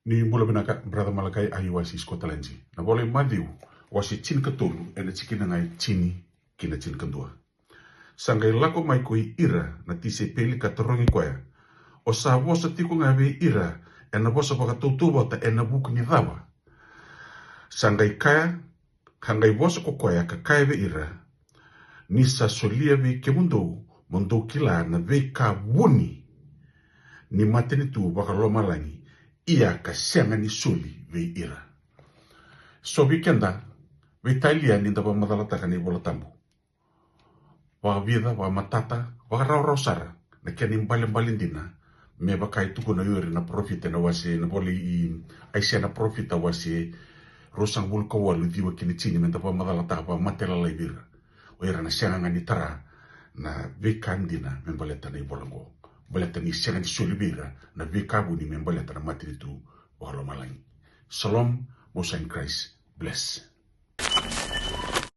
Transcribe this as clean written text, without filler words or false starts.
Ni bula binaka brother Malakai ahiwasi Scotlandji. Na bole Matthew wasi chin katolu ena chikina ngai chini kina chin kandua. Sangai lako mai koi ira na tise peli katorongi koya. O sa wosa tiku ngawe ira ena wosa baka tutuwa ta ena buku ni dhawa. Sangai kaya hangai wosa kokoya ka kaya we ira. Nisa solia we ke mundo kila na we ka wuni. Ni mateni tu baka loma langi. Ia ka senga ni suli we ira. So weekenda, we tailia ni ndaba madalataka ni bola tambu. Wa vida, wa matata, wa rau sara, na keni mbalindina, me bakai tuku na yuri na profita na wasi, na boli I aisia na profita wasi, rosang bulka walu diwa kini chini, me ndaba madalataka wa matela lai vira. O ira na senga ngani tara, na wekandina, me mbaleta na ibolango. Baleta ni senga ni suli vira, na wekabu ni me mbaleta na matiritu, wa halo malangi. Shalom, Most in Christ, bless.